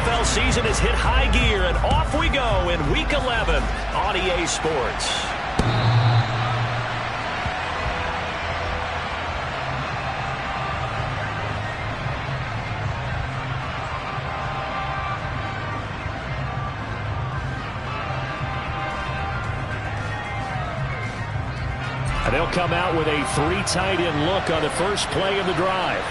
NFL season has hit high gear, and off we go in Week 11 on EA Sports. And they'll come out with a 3 tight end look on the first play of the drive.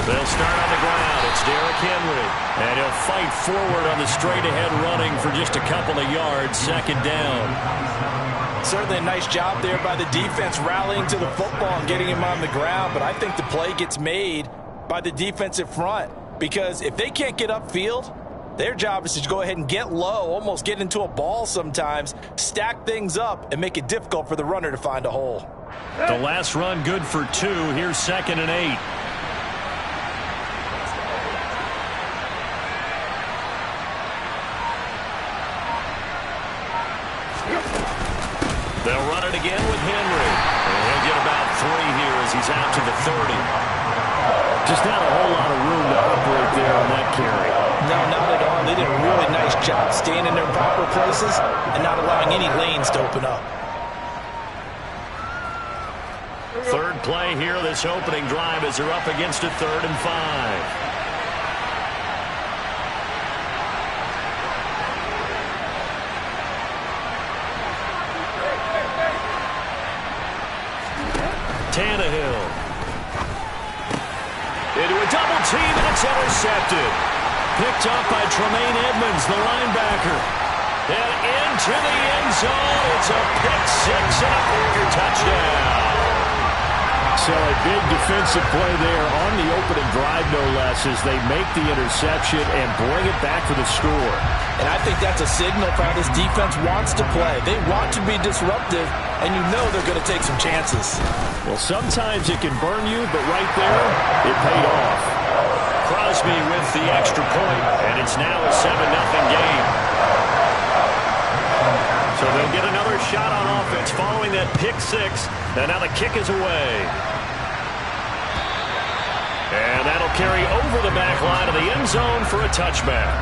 They'll start on the ground. It's Derrick Henry. And he'll fight forward on the straight-ahead running for just a couple of yards. Second down. Certainly a nice job there by the defense rallying to the football and getting him on the ground. But I think the play gets made by the defensive front, because if they can't get upfield, their job is to go ahead and get low, almost get into a ball sometimes, stack things up, and make it difficult for the runner to find a hole. The last run good for 2. Here's 2nd and 8. They'll run it again with Henry. And he'll get about 3 here as he's out to the 30. Just not a whole lot of room to operate there on that carry. No, not at all. They did a really nice job staying in their proper places and not allowing any lanes to open up. Third play here, this opening drive, as they're up against a 3rd and 5. Tannehill. Into a double team, and it's intercepted. Picked up by Tremaine Edmonds, the linebacker. And into the end zone. It's a pick-6 and a quarter touchdown. So a big defensive play there on the opening drive, no less, as they make the interception and bring it back for the score. And I think that's a signal for how this defense wants to play. They want to be disruptive, and you know they're going to take some chances. Well, sometimes it can burn you, but right there, it paid off. Crosby with the extra point, and it's now a 7-0 game. So they'll get another shot on offense following that pick-6, and now the kick is away. And that'll carry over the back line of the end zone for a touchback.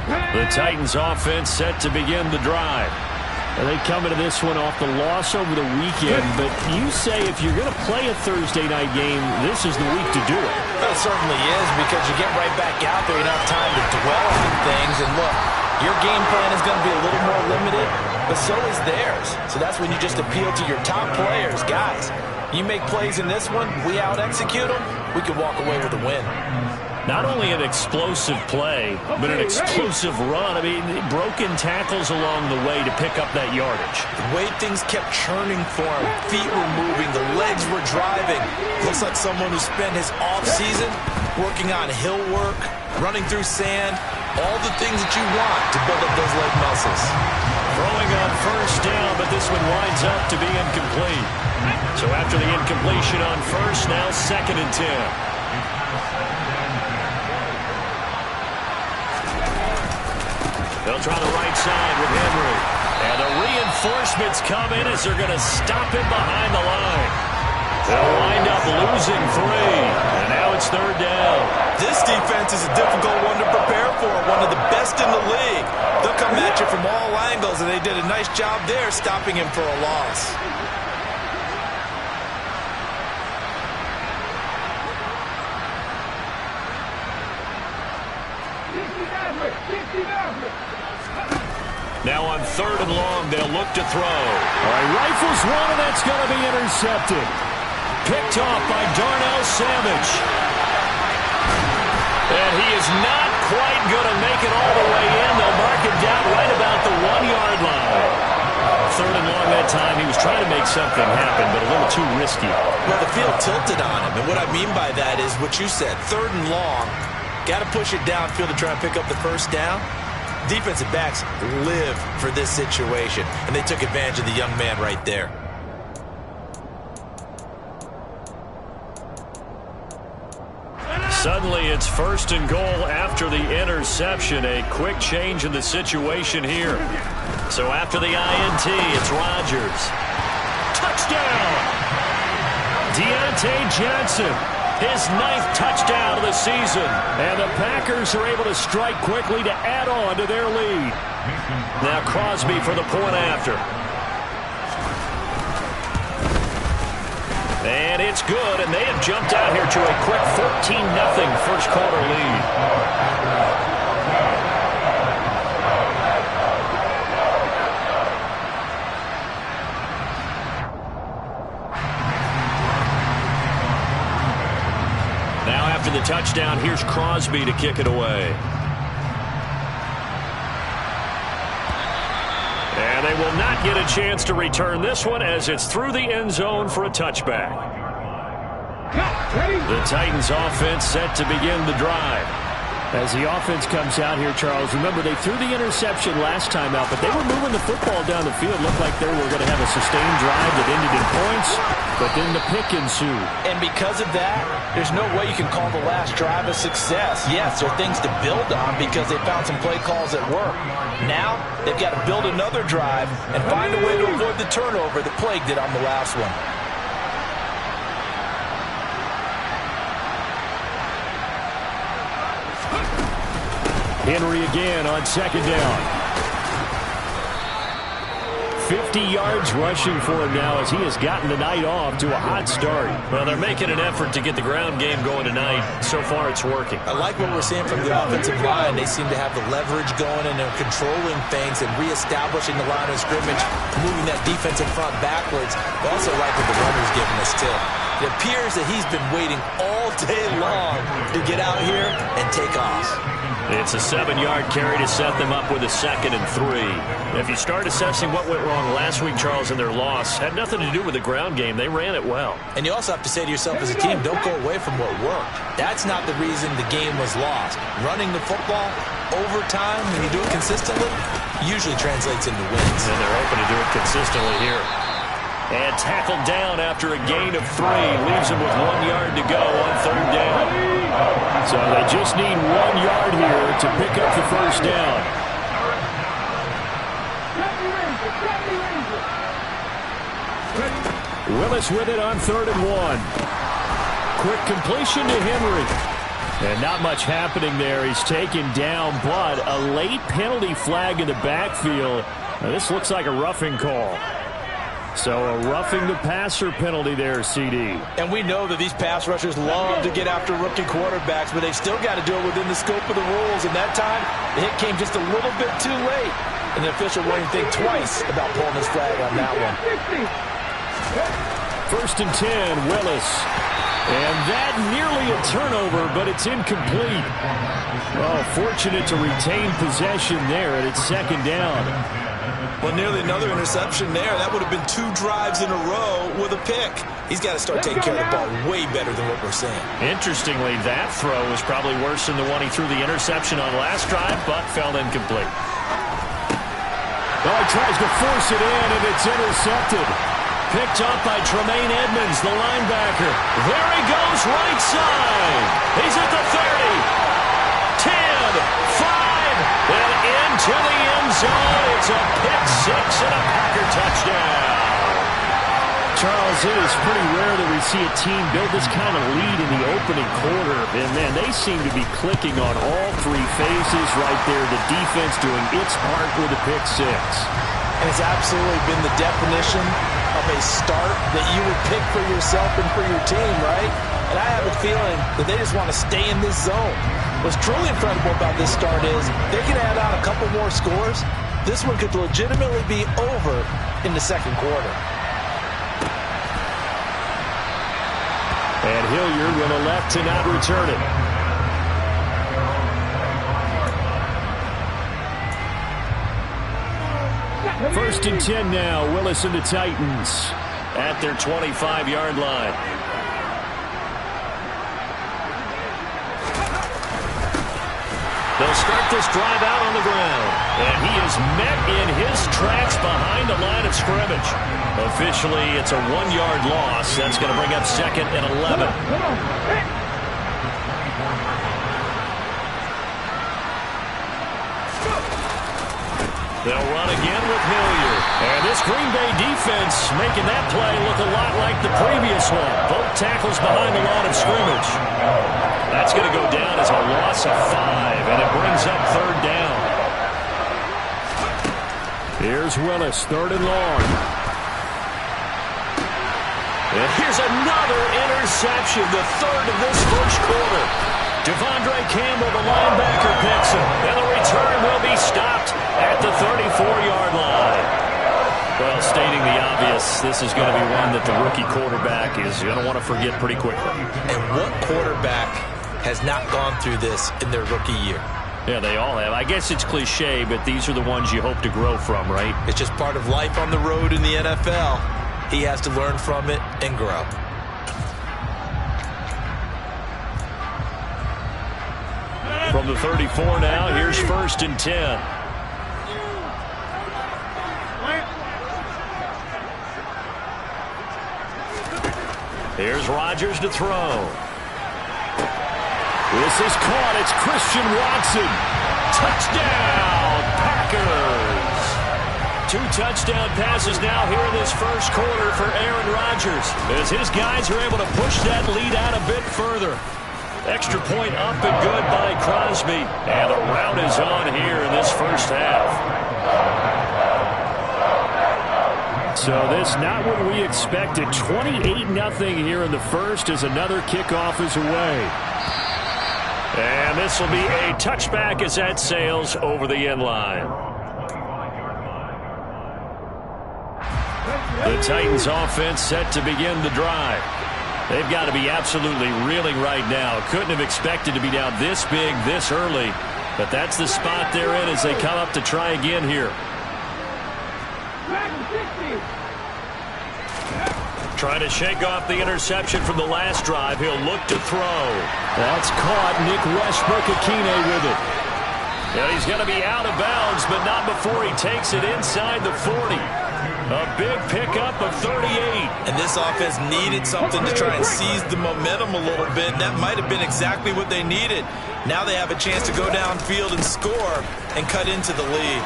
The Titans offense set to begin the drive. They come into this one off the loss over the weekend, but you say if you're going to play a Thursday night game, this is the week to do it. Well, it certainly is, because you get right back out there. You don't have time to dwell on things. And look, your game plan is going to be a little more limited, but so is theirs. So that's when you just appeal to your top players. Guys, you make plays in this one, we out-execute them, we can walk away with a win. Not only an explosive play, but an explosive run. I mean, broken tackles along the way to pick up that yardage. The way things kept churning for him, feet were moving, the legs were driving. Looks like someone who spent his off-season working on hill work, running through sand, all the things that you want to build up those leg muscles. Throwing on first down, but this one winds up to be incomplete. So after the incompletion on first, now 2nd and 10. They'll try the right side with Henry. And the reinforcements come in as they're going to stop him behind the line. They'll wind up losing 3. And now it's 3rd down. This defense is a difficult one to prepare for, one of the best in the league. They'll come at you from all angles, and they did a nice job there stopping him for a loss. Now on 3rd and long, they'll look to throw. All right, rifles one, and that's going to be intercepted. Picked off by Darnell Savage. And he is not quite going to make it all the way in. They'll mark it down right about the 1-yard line. 3rd and long that time. He was trying to make something happen, but a little too risky. Well, the field tilted on him, and what I mean by that is what you said. 3rd and long, got to push it downfield to try and pick up the first down. Defensive backs live for this situation, and they took advantage of the young man right there. Suddenly, it's 1st and goal after the interception. A quick change in the situation here. So after the INT, it's Rodgers. Touchdown! Deontay Johnson, his 9th touchdown of the season. And the Packers are able to strike quickly to add on to their lead. Now Crosby for the point after. And it's good, and they have jumped out here to a quick 14-0 first quarter lead. Now after the touchdown, here's Crosby to kick it away. And they will not get a chance to return this one as it's through the end zone for a touchback. The Titans offense set to begin the drive. As the offense comes out here, Charles, remember they threw the interception last time out, but they were moving the football down the field. Looked like they were going to have a sustained drive that ended in points, but then the pick ensued. And because of that, there's no way you can call the last drive a success. Yes, there are things to build on because they found some play calls that work. Now, they've got to build another drive and find a way to avoid the turnover that plagued it on the last one. Henry again on 2nd down. 50 yards rushing for him now as he has gotten the night off to a hot start. Well, they're making an effort to get the ground game going tonight. So far, it's working. I like what we're seeing from the offensive line. They seem to have the leverage going, and they're controlling things and reestablishing the line of scrimmage, moving that defensive front backwards. But also like what the runner's giving us, too. It appears that he's been waiting all day long to get out here and take off. It's a 7-yard carry to set them up with a 2nd and 3. If you start assessing what went wrong last week, Charles, in their loss, had nothing to do with the ground game. They ran it well. And you also have to say to yourself as a team, don't go away from what worked. That's not the reason the game was lost. Running the football over time, when you do it consistently, usually translates into wins. And they're hoping to do it consistently here. And tackled down after a gain of 3. Leaves him with 1 yard to go on 3rd down. So they just need 1 yard here to pick up the first down. Willis with it on 3rd and 1. Quick completion to Henry. And not much happening there. He's taken down, but a late penalty flag in the backfield. Now this looks like a roughing call. So a roughing the passer penalty there, CD. And we know that these pass rushers love to get after rookie quarterbacks, but they've still got to do it within the scope of the rules. And that time, the hit came just a little bit too late. And the official won't even think twice about pulling his flag on that one. 1st and 10, Willis. And that nearly a turnover, but it's incomplete. Well, fortunate to retain possession there, and it's 2nd down. Well, nearly another interception there. That would have been 2 drives in a row with a pick. He's got to start taking care of the ball way better than what we're seeing. Interestingly, that throw was probably worse than the one he threw the interception on last drive, but fell incomplete. Oh, he tries to force it in, and it's intercepted. Picked up by Tremaine Edmonds, the linebacker. There he goes, right side. He's at the 30. 10, 5, and into the end zone. It's a pick 6 and a Packer touchdown. Charles, it is pretty rare that we see a team build this kind of lead in the opening quarter. And, man, they seem to be clicking on all 3 phases right there. The defense doing its part with a pick 6. And it's absolutely been the definition of a start that you would pick for yourself and for your team, right? And I have a feeling that they just want to stay in this zone. What's truly incredible about this start is they can add on a couple more scores. This one could legitimately be over in the second quarter. And Hilliard will elect to not return it. First and 10 now. Willis and the Titans at their 25-yard line. They'll start this drive out on the ground. And he is met in his tracks behind the line of scrimmage. Officially, it's a 1-yard loss. That's going to bring up 2nd and 11. They'll run again with Hilliard. And this Green Bay defense making that play look a lot like the previous one. Both tackles behind the line of scrimmage. That's going to go down as a loss of 5, and it brings up 3rd down. Here's Willis, 3rd and long. And here's another interception, the 3rd of this first quarter. Devondre Campbell, the linebacker, picks him. And the return will be stopped at the 34-yard line. Well, stating the obvious, this is going to be one that the rookie quarterback is going to want to forget pretty quickly. And what quarterback has not gone through this in their rookie year? Yeah, they all have. I guess it's cliche, but these are the ones you hope to grow from, right? It's just part of life on the road in the NFL. He has to learn from it and grow. From the 34 now, here's 1st and 10. Here's Rodgers to throw. This is caught. It's Christian Watson. Touchdown, Packers. 2 touchdown passes now here in this first quarter for Aaron Rodgers, as his guys are able to push that lead out a bit further. Extra point up and good by Crosby. And the rout is on here in this first half. So this not what we expected. 28-0 here in the first as another kickoff is away. And this will be a touchback as that sails over the end line. The Titans offense set to begin the drive. They've got to be absolutely reeling right now. Couldn't have expected to be down this big this early. But that's the spot they're in as they come up to try again here. Trying to shake off the interception from the last drive. He'll look to throw. That's caught. Nick Westbrook-Akine with it. Yeah, he's going to be out of bounds, but not before he takes it inside the 40. A big pickup of 38. And this offense needed something to try and seize the momentum a little bit. That might have been exactly what they needed. Now they have a chance to go downfield and score and cut into the lead.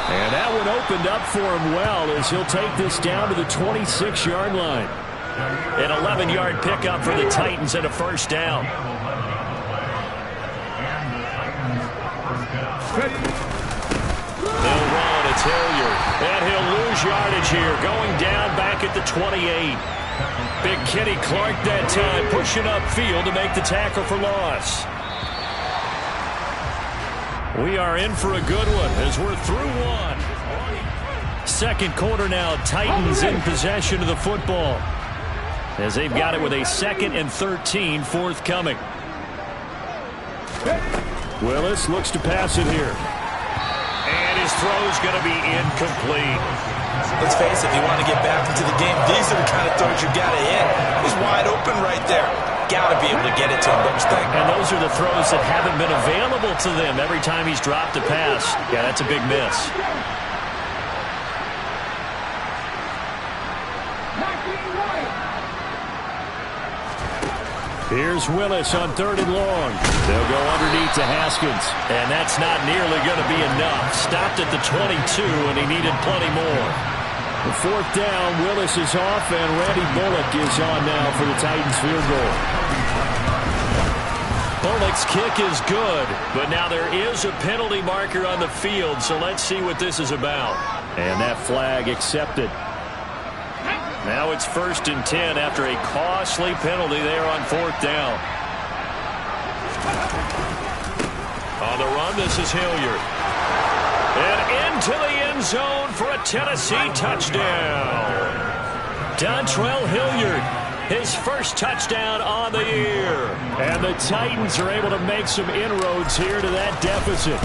And that one opened up for him well as he'll take this down to the 26-yard line. An 11-yard pickup for the Titans and a first down. They'll run. It's Hilliard. And he'll lose yardage here. Going down back at the 28. Big Kenny Clark that time pushing upfield to make the tackle for loss. We are in for a good one as we're through one. Second quarter now. Titans in possession of the football as they've got it with a 2nd and 13 forthcoming. Willis looks to pass it here. And his throw's going to be incomplete. Let's face it, if you want to get back into the game, these are the kind of throws you got to hit. He's wide open right there. Got to be able to get it to him, don't you think? And those are the throws that haven't been available to them every time he's dropped a pass. Yeah, that's a big miss. Here's Willis on 3rd and long. They'll go underneath to Haskins. And that's not nearly going to be enough. Stopped at the 22, and he needed plenty more. The 4th down, Willis is off, and Randy Bullock is on now for the Titans field goal. Bullock's kick is good, but now there is a penalty marker on the field, so let's see what this is about. And that flag accepted. Now it's 1st and 10 after a costly penalty there on 4th down. On the run, this is Hilliard. And into the end zone for a Tennessee touchdown. Dontrell Hilliard, his first touchdown on the year. And the Titans are able to make some inroads here to that deficit.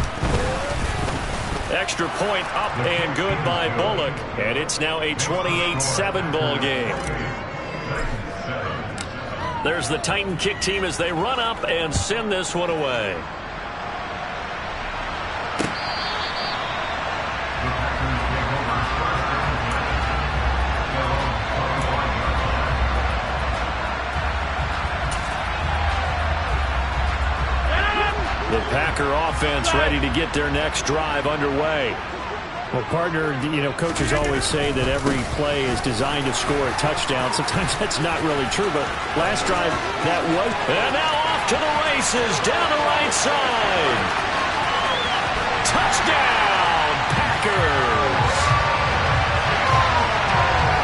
Extra point up and good by Bullock. And it's now a 28-7 ball game. There's the Titan kick team as they run up and send this one away. The Packer offense ready to get their next drive underway. Well, partner, coaches always say that every play is designed to score a touchdown. Sometimes that's not really true, but last drive, that was. And now off to the races, down the right side. Touchdown, Packers.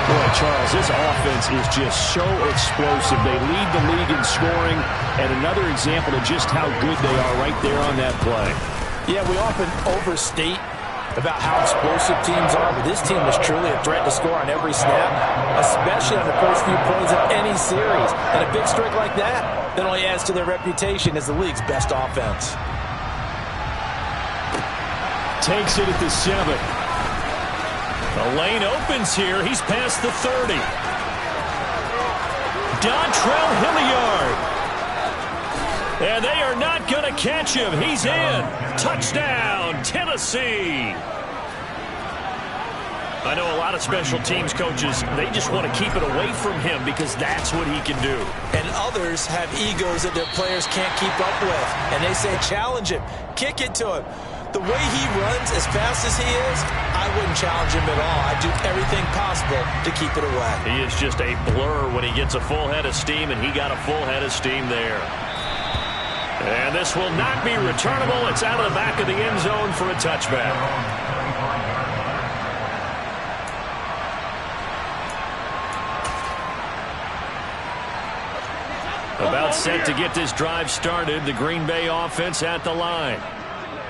Boy, Charles, this offense is just so explosive. They lead the league in scoring, and another example of just how good they are right there on that play. Yeah, we often overstate about how explosive teams are, but this team is truly a threat to score on every snap, especially on the first few plays of any series. And a big streak like that only adds to their reputation as the league's best offense. Takes it at the 7. The lane opens here. He's past the 30. Dontrell Hilliard. And they are not going to catch him. He's in. Touchdown, Tennessee. I know a lot of special teams coaches, they just want to keep it away from him because that's what he can do. And others have egos that their players can't keep up with. And they say, challenge him, kick it to him. The way he runs as fast as he is, I wouldn't challenge him at all. I'd do everything possible to keep it away. He is just a blur when he gets a full head of steam, and he got a full head of steam there. And this will not be returnable. It's out of the back of the end zone for a touchback. About set to get this drive started. The Green Bay offense at the line.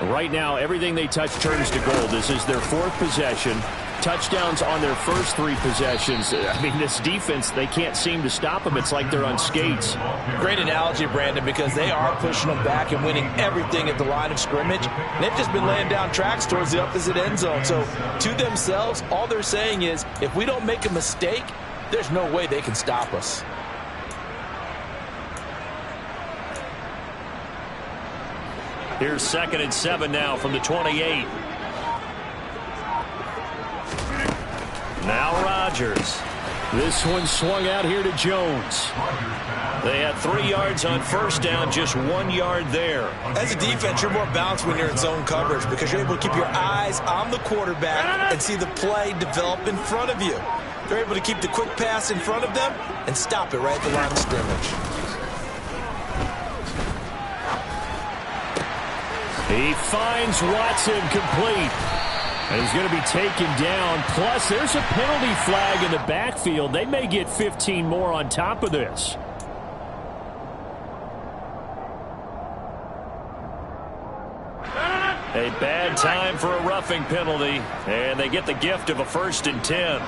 Right now, everything they touch turns to gold. This is their 4th possession. Touchdowns on their first 3 possessions. I mean, this defense, they can't seem to stop them. It's like they're on skates. Great analogy, Brandon, because they are pushing them back and winning everything at the line of scrimmage. And they've just been laying down tracks towards the opposite end zone. So, to themselves, all they're saying is, if we don't make a mistake, there's no way they can stop us. Here's 2nd and 7 now from the 28. Now Rodgers. This one swung out here to Jones. They had 3 yards on first down, just 1 yard there. As a defense, you're more balanced when you're in zone coverage because you're able to keep your eyes on the quarterback and see the play develop in front of you. They're able to keep the quick pass in front of them and stop it right at the line of scrimmage. He finds Watson complete. And he's going to be taken down. Plus, there's a penalty flag in the backfield. They may get 15 more on top of this. A bad time for a roughing penalty. And they get the gift of a 1st and 10.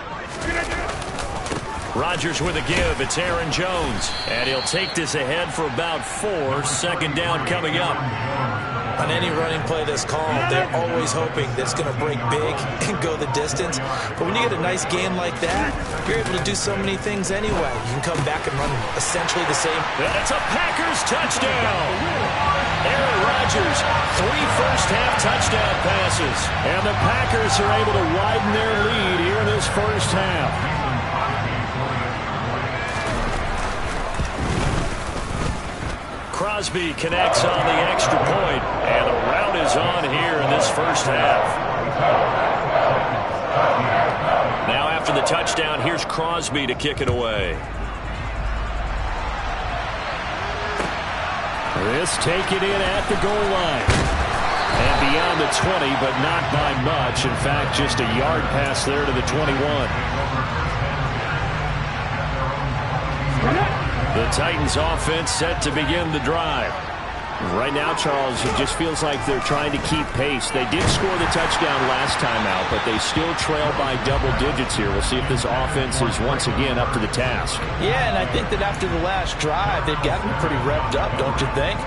Rodgers with a give. It's Aaron Jones. And he'll take this ahead for about 4. 2nd down coming up. On any running play that's called, they're always hoping that it's going to break big and go the distance. But when you get a nice game like that, you're able to do so many things anyway. You can come back and run essentially the same. That's a Packers touchdown. Aaron Rodgers, 3 first-half touchdown passes. And the Packers are able to widen their lead here in this first half. Crosby connects on the extra point, and the rout is on here in this first half. Now after the touchdown, here's Crosby to kick it away. This taken in at the goal line. And beyond the 20, but not by much. In fact, just a yard pass there to the 21. The Titans offense set to begin the drive. Right now, Charles, it just feels like they're trying to keep pace. They did score the touchdown last time out, but they still trail by double digits here. We'll see if this offense is once again up to the task. Yeah, and I think that after the last drive, they've gotten pretty revved up, don't you think?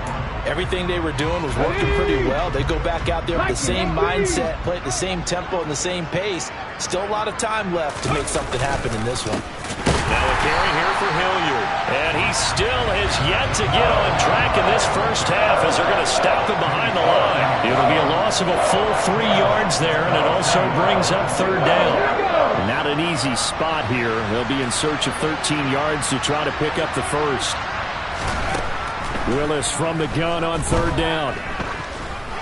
Everything they were doing was working pretty well. They go back out there with the same mindset, play at the same tempo and the same pace. Still a lot of time left to make something happen in this one. Now a carry here for Hilliard. And he still has yet to get on track in this first half as they're going to stop him behind the line. It'll be a loss of a full 3 yards there, and it also brings up third down. Not an easy spot here. They'll be in search of 13 yards to try to pick up the first. Willis from the gun on third down.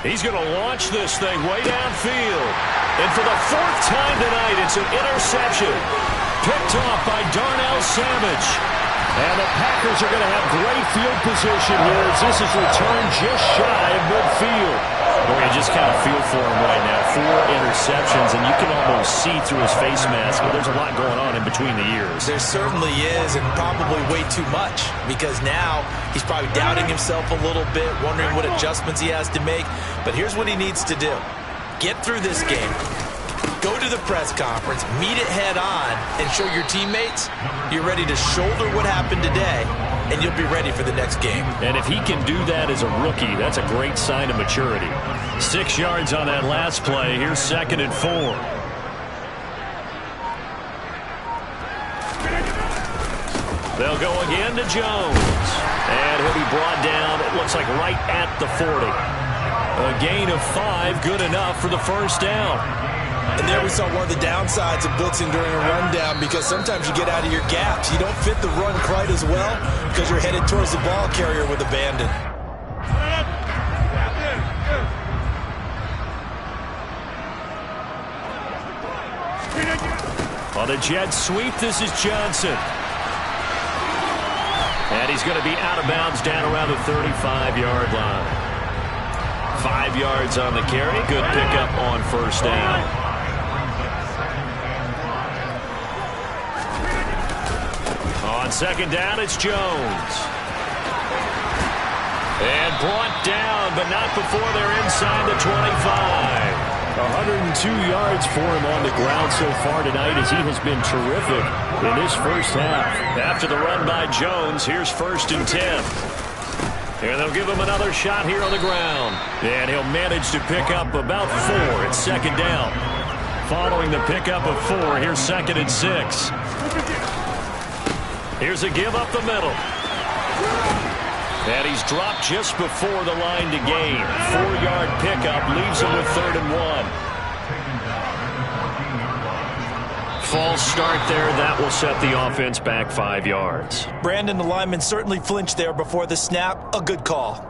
He's going to launch this thing way downfield. And for the 4th time tonight, it's an interception. Picked off by Darnell Savage. And the Packers are going to have great field position here as this is returned just shy of midfield. Boy, you just kind of feel for him right now. 4 interceptions, and you can almost see through his face mask, but there's a lot going on in between the ears. There certainly is, and probably way too much, because now he's probably doubting himself a little bit, wondering what adjustments he has to make. But here's what he needs to do. Get through this game. Go to the press conference, meet it head on, and show your teammates you're ready to shoulder what happened today, and you'll be ready for the next game. And if he can do that as a rookie, that's a great sign of maturity. 6 yards on that last play. Here's 2nd and 4. They'll go again to Jones. And he'll be brought down, it looks like right at the 40. A gain of 5, good enough for the first down. And there we saw one of the downsides of blitzing during a rundown, because sometimes you get out of your gaps. You don't fit the run quite as well because you're headed towards the ball carrier with abandon. On the jet sweep, this is Johnson. And he's going to be out of bounds down around the 35-yard line. 5 yards on the carry. Good pickup on first down. On second down, it's Jones. And brought down, but not before they're inside the 25. 102 yards for him on the ground so far tonight as he has been terrific in this first half. After the run by Jones, here's 1st and 10. And they'll give him another shot here on the ground. And he'll manage to pick up about 4. It's 2nd down. Following the pickup of 4, here's 2nd and 6. Here's a give up the middle. And he's dropped just before the line to gain. 4-yard pickup leaves him with 3rd and 1. False start there. That will set the offense back 5 yards. Brandon, the lineman certainly flinched there before the snap. A good call.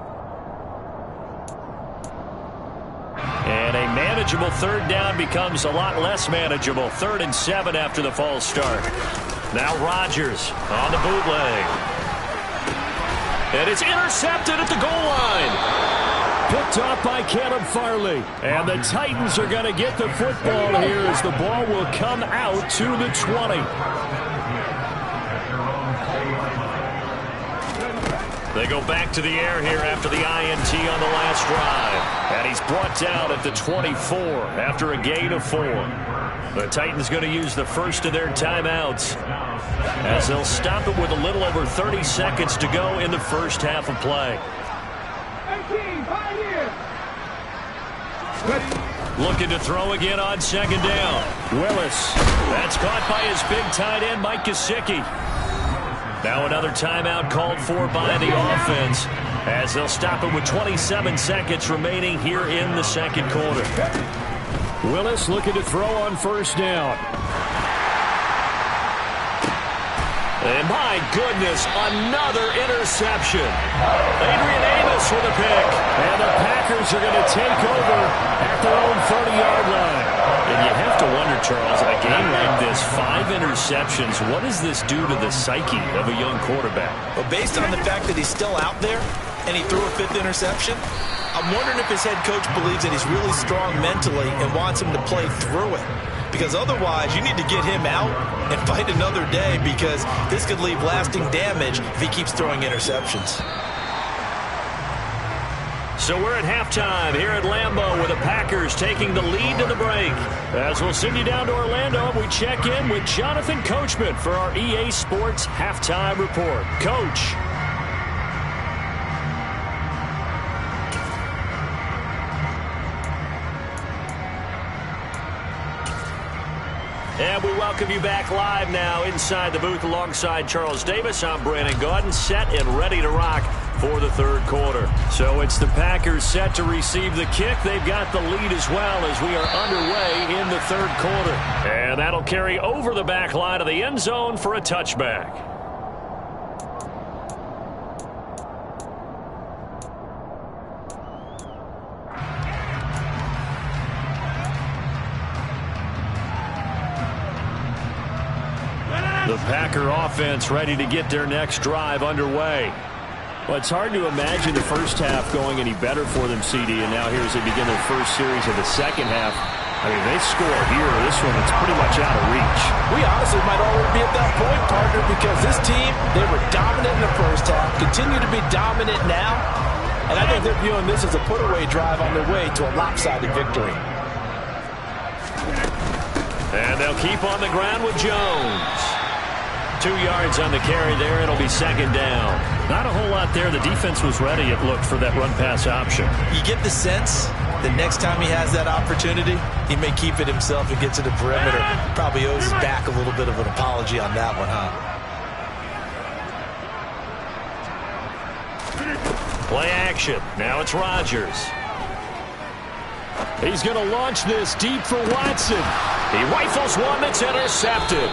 And a manageable 3rd down becomes a lot less manageable. 3rd and 7 after the false start. Now Rodgers on the bootleg. And it's intercepted at the goal line. Picked off by Caleb Farley. And the Titans are going to get the football here as the ball will come out to the 20. They go back to the air here after the INT on the last drive. And he's brought down at the 24 after a gain of 4. The Titans going to use the first of their timeouts as they'll stop it with a little over 30 seconds to go in the first half of play. Looking to throw again on 2nd down. Willis. That's caught by his big tight end, Mike Gesicki. Now another timeout called for by the offense as they'll stop it with 27 seconds remaining here in the 2nd quarter. Willis looking to throw on 1st down. And my goodness, another interception. Adrian Amos with a pick. And the Packers are going to take over at their own 30-yard line. And you have to wonder, Charles, a game like this, 5 interceptions, what does this do to the psyche of a young quarterback? Well, based on the fact that he's still out there and he threw a 5th interception, I'm wondering if his head coach believes that he's really strong mentally and wants him to play through it. Because otherwise, you need to get him out and fight another day, because this could leave lasting damage if he keeps throwing interceptions. So we're at halftime here at Lambeau with the Packers taking the lead to the break. As we'll send you down to Orlando, we check in with Jonathan Coachman for our EA Sports Halftime Report. Coach. And we welcome you back live now inside the booth alongside Charles Davis. I'm Brandon Gaudin, set and ready to rock for the third quarter. So it's the Packers set to receive the kick. They've got the lead as well as we are underway in the third quarter. And that'll carry over the back line of the end zone for a touchback. The Packer offense ready to get their next drive underway. Well, it's hard to imagine the first half going any better for them, CD, and now here as they begin their first series of the second half. I mean, they score here. This one, it's pretty much out of reach. We honestly might already be at that point, partner, because this team, they were dominant in the first half, continue to be dominant now, and I think they're viewing this as a put-away drive on their way to a lopsided victory. And they'll keep on the ground with Jones. 2 yards on the carry there. It'll be second down. Not a whole lot there. The defense was ready, it looked, for that run-pass option. You get the sense that next time he has that opportunity, he may keep it himself and get to the perimeter. Probably owes his back a little bit of an apology on that one, huh? Play action. Now it's Rodgers. He's going to launch this deep for Watson. He rifles one that's intercepted.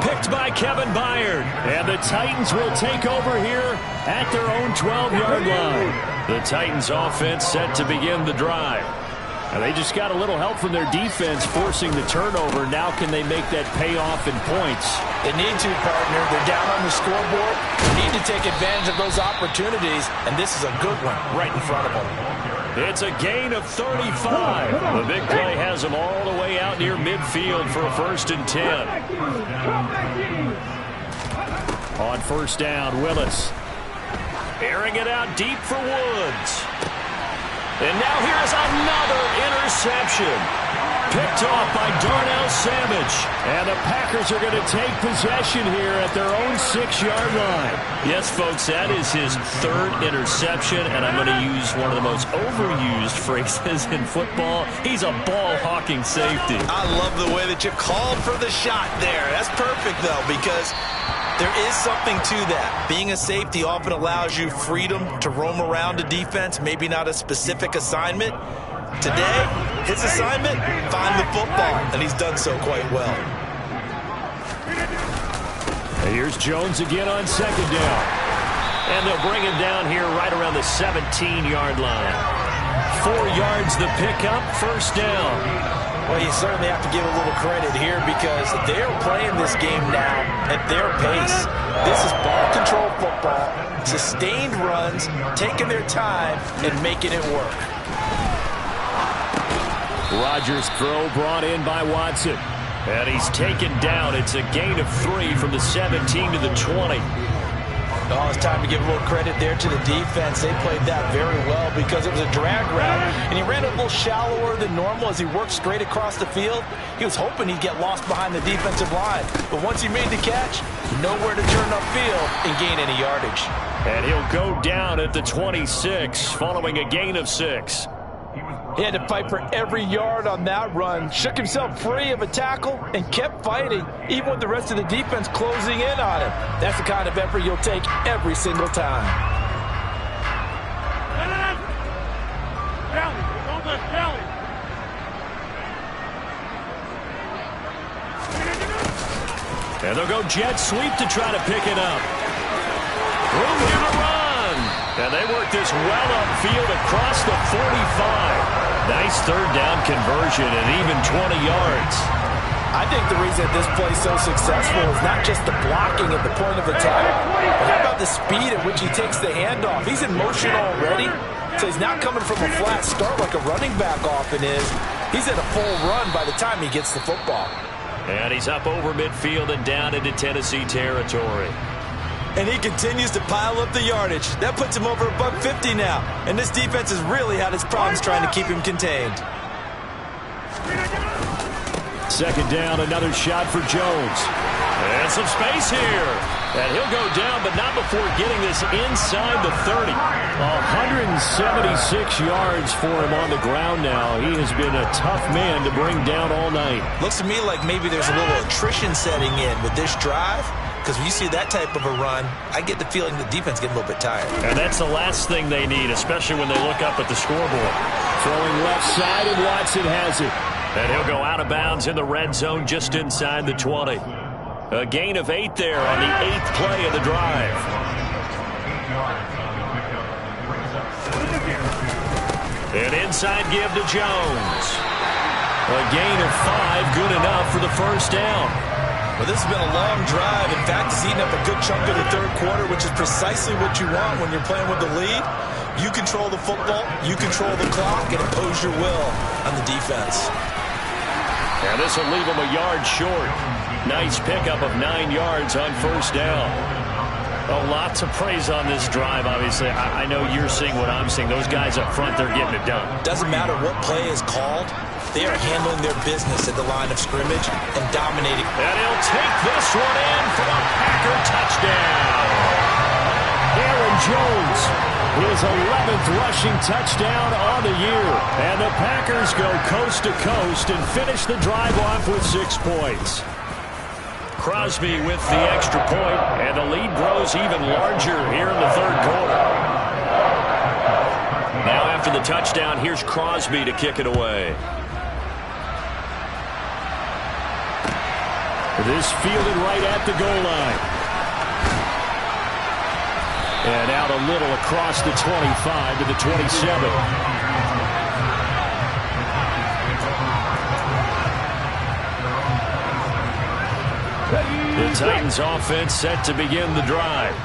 Picked by Kevin Byard. And the Titans will take over here at their own 12-yard line. The Titans offense set to begin the drive. And they just got a little help from their defense forcing the turnover. Now can they make that pay off in points? They need to, partner. They're down on the scoreboard. They need to take advantage of those opportunities, and this is a good one right in front of them. It's a gain of 35. The big play has them all the way out near midfield for a 1st and 10. On first down, Willis. Airing it out deep for Woods. And now here's another interception. Picked off by Darnell Savage. And the Packers are going to take possession here at their own 6-yard line. Yes, folks, that is his 3rd interception, and I'm going to use one of the most overused phrases in football. He's a ball-hawking safety. I love the way that you called for the shot there. That's perfect, though, because there is something to that. Being a safety often allows you freedom to roam around a defense, maybe not a specific assignment. Today, his assignment, find the football, and he's done so quite well. And here's Jones again on second down. And they'll bring him down here right around the 17-yard line. 4 yards the pickup, first down. Well, you certainly have to give a little credit here because they're playing this game now at their pace. This is ball control football, sustained runs, taking their time, and making it work. Rodgers' throw brought in by Watson. And he's taken down. It's a gain of 3 from the 17 to the 20. Oh, it's time to give a little credit there to the defense. They played that very well because it was a drag route, and he ran a little shallower than normal as he worked straight across the field. He was hoping he'd get lost behind the defensive line, but once he made the catch, nowhere to turn upfield and gain any yardage. And he'll go down at the 26 following a gain of 6. He had to fight for every yard on that run, shook himself free of a tackle, and kept fighting, even with the rest of the defense closing in on him. That's the kind of effort you'll take every single time. And they'll go jet sweep to try to pick it up. Room here to run. And they work this well upfield across the 45. Nice third down conversion and even 20 yards. I think the reason this play is so successful is not just the blocking at the point of attack, but how about the speed at which he takes the handoff. He's in motion already, so he's not coming from a flat start like a running back often is. He's at a full run by the time he gets the football. And he's up over midfield and down into Tennessee territory. And he continues to pile up the yardage. That puts him over $150 now. And this defense has really had its problems trying to keep him contained. Second down, another shot for Jones. And some space here. And he'll go down, but not before getting this inside the 30. 176 yards for him on the ground now. He has been a tough man to bring down all night. Looks to me like maybe there's a little attrition setting in with this drive. Because when you see that type of a run, I get the feeling the defense getting a little bit tired. And that's the last thing they need, especially when they look up at the scoreboard. Throwing left side, and Watson has it. And he'll go out of bounds in the red zone just inside the 20. A gain of 8 there on the 8th play of the drive. An inside give to Jones. A gain of 5, good enough for the first down. Well, this has been a long drive. In fact, it's eaten up a good chunk of the third quarter, which is precisely what you want when you're playing with the lead. You control the football, you control the clock, and impose your will on the defense. And this will leave him a yard short. Nice pickup of 9 yards on first down. Oh, lots of praise on this drive, obviously. I know you're seeing what I'm seeing. Those guys up front, they're getting it done. Doesn't matter what play is called. They are handling their business at the line of scrimmage and dominating. And he'll take this one in for a Packer touchdown. Aaron Jones, his 11th rushing touchdown on the year. And the Packers go coast to coast and finish the drive off with 6 points. Crosby with the extra point, and the lead grows even larger here in the third quarter. Now after the touchdown, here's Crosby to kick it away. This fielded right at the goal line. And out a little across the 25 to the 27. The Titans offense set to begin the drive.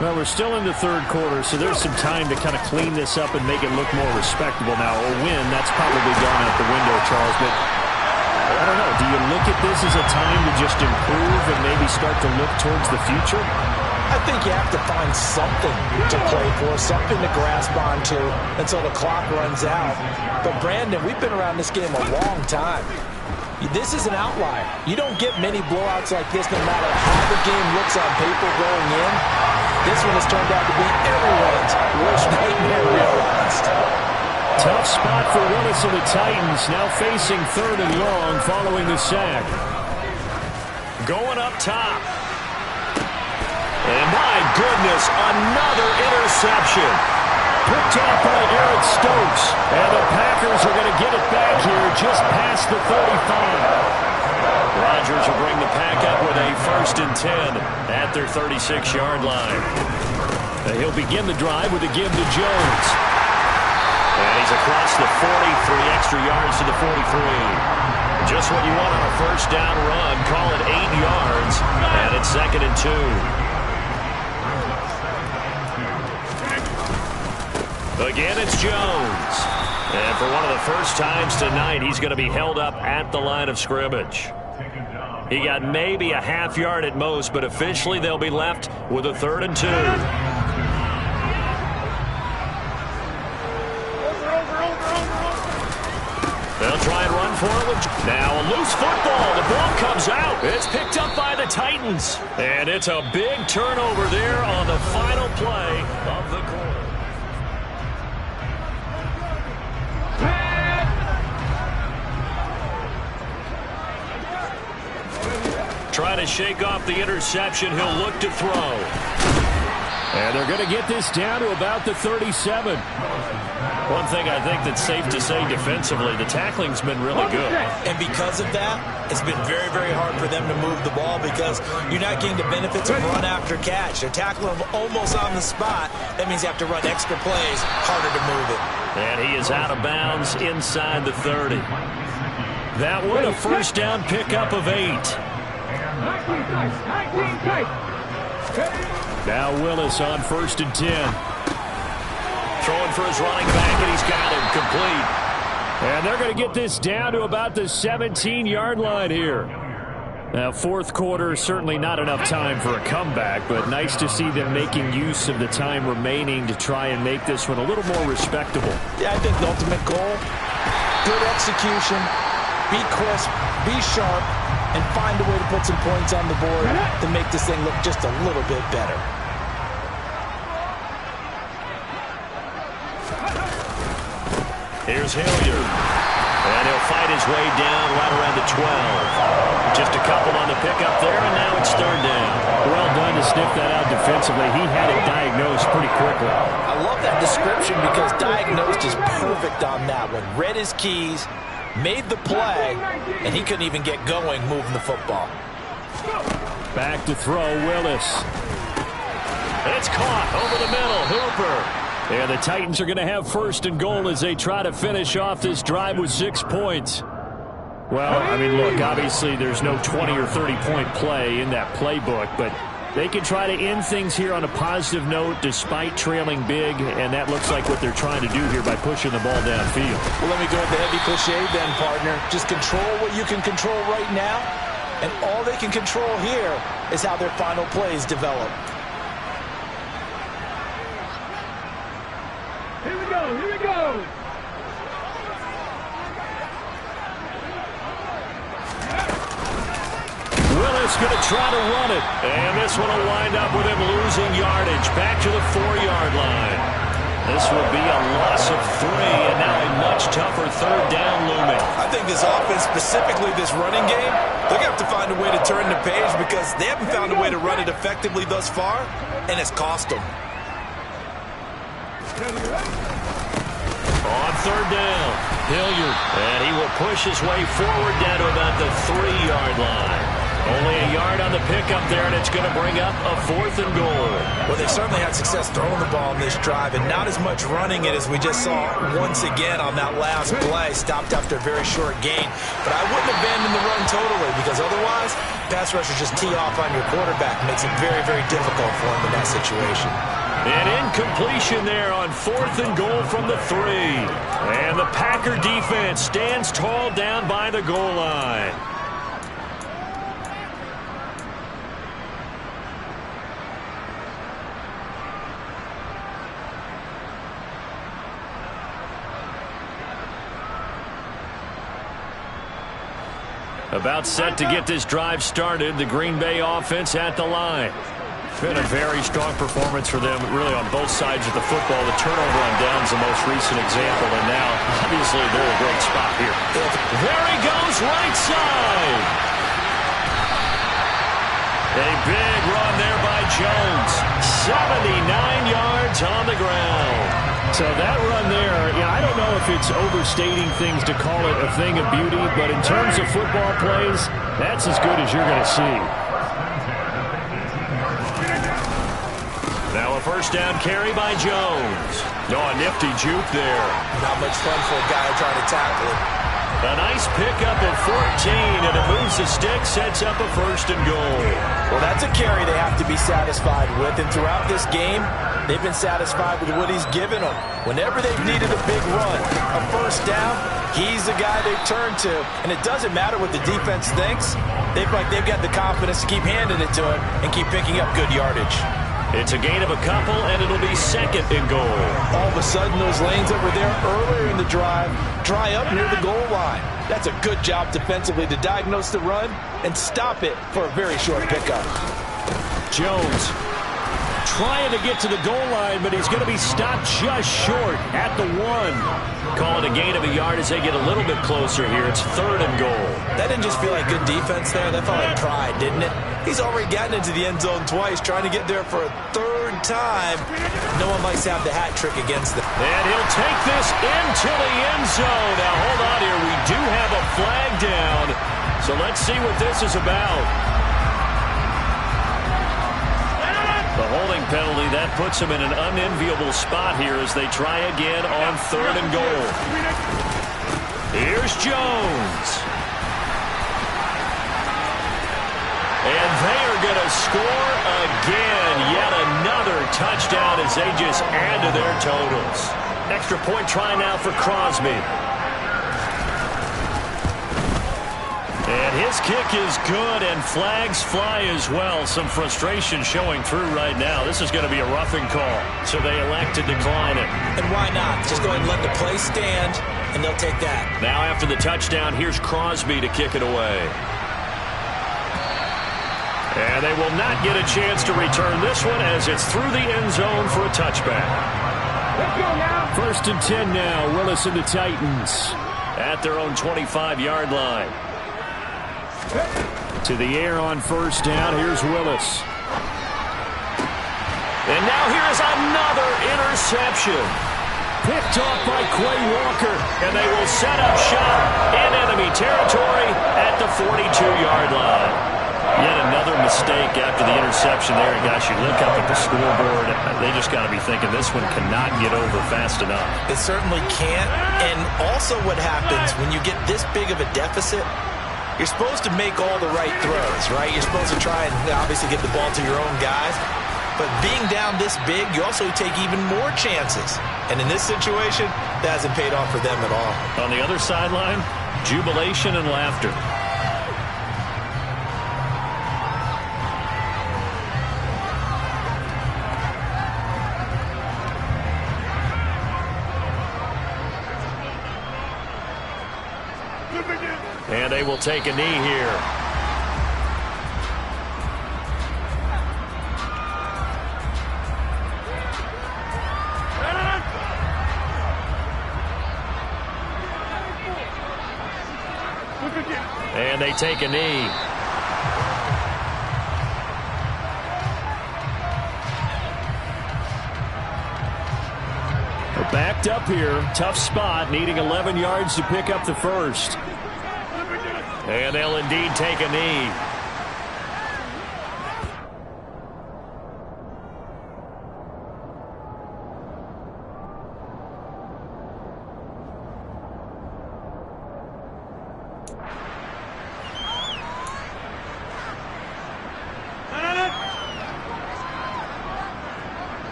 Well, we're still in the third quarter, so there's some time to kind of clean this up and make it look more respectable now. A win, that's probably gone out the window, Charles, but I don't know. Do you look at this as a time to just improve and maybe start to look towards the future? I think you have to find something to play for, something to grasp onto until the clock runs out. But, Brandon, we've been around this game a long time. This is an outlier. You don't get many blowouts like this no matter how the game looks on paper going in. This one has turned out to be everyone's worst nightmare realized. Tough spot for Willis and the Titans, now facing 3rd and long following the sack. Going up top. And my goodness, another interception. Picked off by Eric Stokes. And the Packers are going to get it back here just past the 35. Rodgers will bring the pack up with a 1st and 10 at their 36-yard line. And he'll begin the drive with a give to Jones. And he's across the 40, 3 extra yards to the 43. Just what you want on a first down run. Call it 8 yards. And it's 2nd and 2. Again, it's Jones. And for one of the first times tonight, he's going to be held up at the line of scrimmage. He got maybe a half yard at most, but officially they'll be left with a 3rd and 2. They'll try and run for it. Now a loose football. The ball comes out. It's picked up by the Titans. And it's a big turnover there on the final play of the quarter. Trying to shake off the interception. He'll look to throw. And they're going to get this down to about the 37. One thing I think that's safe to say defensively, the tackling's been really good. And because of that, it's been very, very hard for them to move the ball because you're not getting the benefits of run after catch. They're tackling them almost on the spot. That means you have to run extra plays, harder to move it. And he is out of bounds inside the 30. That one a first down pickup of 8. Now Willis on 1st and 10. Throwing for his running back, and he's got him complete. And they're going to get this down to about the 17-yard line here. Fourth quarter, certainly not enough time for a comeback, but nice to see them making use of the time remaining to try and make this one a little more respectable. Yeah, I think the ultimate goal, good execution, be crisp, be sharp, and find a way to put some points on the board to make this thing look just a little bit better. Here's Hilliard. And he'll fight his way down right around the 12. Just a couple on the pickup there, and now it's third down. Well done to sniff that out defensively. He had it diagnosed pretty quickly. I love that description because diagnosed is perfect on that one. Read his keys, made the play, and he couldn't even get going moving the football. Back to throw, Willis. It's caught over the middle. Hooper. And the Titans are going to have first and goal as they try to finish off this drive with 6 points. Well, I mean, look, obviously there's no 20 or 30-point play in that playbook, but they can try to end things here on a positive note despite trailing big, and that looks like what they're trying to do here by pushing the ball downfield. Well, let me go with the heavy cliche then, partner. Just control what you can control right now, and all they can control here is how their final plays develop. Here we go, here we go. Willis going to try to run it. And this one will wind up with him losing yardage. Back to the 4-yard line. This will be a loss of 3, and now a much tougher third down looming. I think this offense, specifically this running game, they're going to have to find a way to turn the page because they haven't found a way to run it effectively thus far, and it's cost them. On third down, Hilliard. And he will push his way forward down to about the 3-yard line. Only a yard on the pickup there, and it's going to bring up a 4th and goal. Well, they certainly had success throwing the ball in this drive, and not as much running it as we just saw once again on that last play, stopped after a very short gain. But I wouldn't abandon the run totally, because otherwise, pass rushers just tee off on your quarterback. Makes it very, very difficult for him in that situation. An incompletion there on 4th and goal from the 3. And the Packer defense stands tall down by the goal line. About set to get this drive started. The Green Bay offense at the line. Been a very strong performance for them, really, on both sides of the football. The turnover on downs the most recent example, and now, obviously, they're in a great spot here. There he goes, right side. A big run there by Jones. 79 yards on the ground. So that run there, I don't know if it's overstating things to call it a thing of beauty, but in terms of football plays, that's as good as you're going to see. Now a first down carry by Jones. A nifty juke there. Not much fun for a guy trying to tackle it. A nice pickup of 14, and it moves the stick, sets up a 1st and goal. Well, that's a carry they have to be satisfied with, and throughout this game, they've been satisfied with what he's given them. Whenever they've needed a big run, a first down, he's the guy they've turned to, and it doesn't matter what the defense thinks. They've got the confidence to keep handing it to him and keep picking up good yardage. It's a gain of a couple, and it'll be 2nd and goal. All of a sudden, those lanes that were there earlier in the drive dry up near the goal line. That's a good job defensively to diagnose the run and stop it for a very short pickup. Jones trying to get to the goal line, but he's going to be stopped just short at the 1. Call it a gain of a yard as they get a little bit closer here. It's 3rd and goal. That didn't just feel like good defense there. That felt like pride, didn't it? He's already gotten into the end zone twice, trying to get there for a 3rd time. No one likes to have the hat trick against them. And he'll take this into the end zone. Now, hold on here. We do have a flag down. So let's see what this is about. The holding penalty, that puts him in an unenviable spot here as they try again on 3rd and goal. Here's Jones. And they are going to score again. Yet another touchdown as they just add to their totals. Extra point try now for Crosby. And his kick is good, and flags fly as well. Some frustration showing through right now. This is going to be a roughing call, so they elect to decline it. And why not? Just go ahead and let the play stand, and they'll take that. Now after the touchdown, here's Crosby to kick it away. And they will not get a chance to return this one as it's through the end zone for a touchback. Let's go now. 1st and 10 now. Willis and the Titans at their own 25-yard line. To the air on 1st down. Here's Willis. And now here's another interception. Picked off by Quay Walker. And they will set up shop in enemy territory at the 42-yard line. Yet another mistake after the interception there. And gosh, you look up at the scoreboard. They just got to be thinking this one cannot get over fast enough. It certainly can't. And also what happens when you get this big of a deficit, you're supposed to make all the right throws, right? You're supposed to try and obviously get the ball to your own guys. But being down this big, you also take even more chances. And in this situation, that hasn't paid off for them at all. On the other sideline, jubilation and laughter. And they will take a knee here. And they take a knee. They're backed up here. Tough spot, needing 11 yards to pick up the first. And they'll indeed take a knee.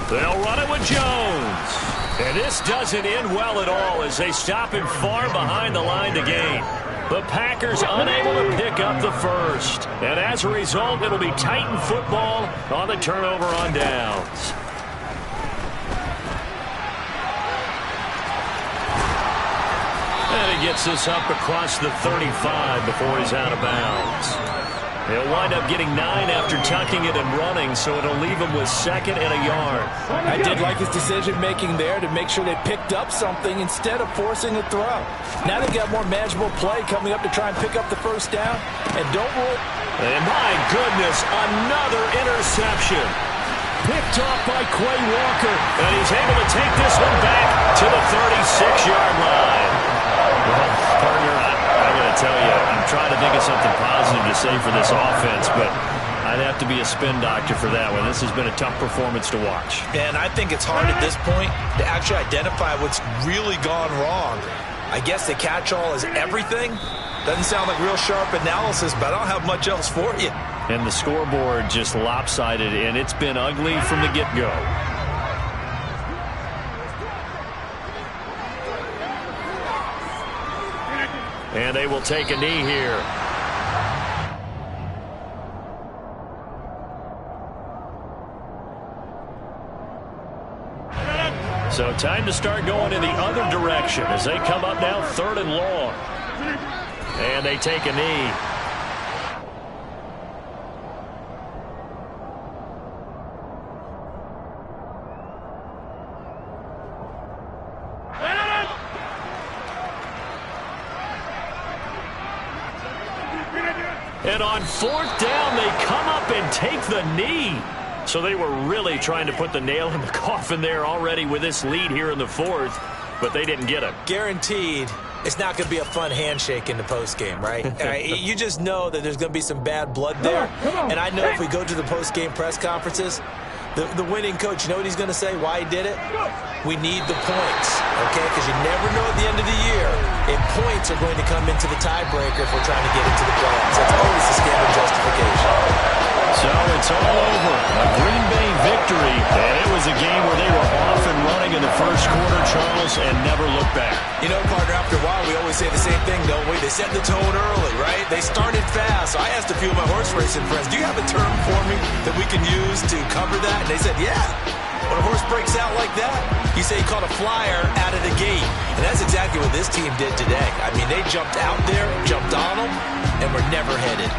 They'll run it with Jones. And this doesn't end well at all as they stop him far behind the line to gain. The Packers unable to pick up the first. And as a result, it'll be Titan football on the turnover on downs. And he gets this up across the 35 before he's out of bounds. He'll wind up getting 9 after tucking it and running, so it'll leave him with 2nd and a yard. I did like his decision-making there to make sure they picked up something instead of forcing a throw. Now they've got more manageable play coming up to try and pick up the first down. And don't roll. And my goodness, another interception. Picked off by Quay Walker. And he's able to take this one back to the 36-yard line. Well, partner, I'm going to tell you, I'm trying to think of something positive to say for this offense, but I'd have to be a spin doctor for that one. This has been a tough performance to watch. And I think it's hard at this point to actually identify what's really gone wrong. I guess the catch-all is everything. Doesn't sound like real sharp analysis, but I don't have much else for you. And the scoreboard just lopsided, and it's been ugly from the get-go. And they will take a knee here. So time to start going in the other direction as they come up now 3rd and long. And they take a knee. And on 4th down, they come up and take the knee. So they were really trying to put the nail in the coffin there already with this lead here in the 4th, but they didn't get it. Guaranteed it's not going to be a fun handshake in the postgame, right? You just know that there's going to be some bad blood there. And I know if we go to the postgame press conferences, the winning coach, you know what he's going to say, why he did it? We need the points, okay? Because you never know at the end of the year if points are going to come into the tiebreaker if we're trying to get into the playoffs. That's always the standard justification. So it's all over. A Green Bay victory, and it was a game where they were off and running in the first quarter, Charles, and never looked back. You know, partner, after a while, we always say the same thing, don't we? They set the tone early, right? They started fast. So I asked a few of my horse racing friends, do you have a term for me that we can use to cover that? And they said, yeah. When a horse breaks out like that, you say he caught a flyer out of the gate. And that's exactly what this team did today. I mean, they jumped out there, jumped on them, and were never headed.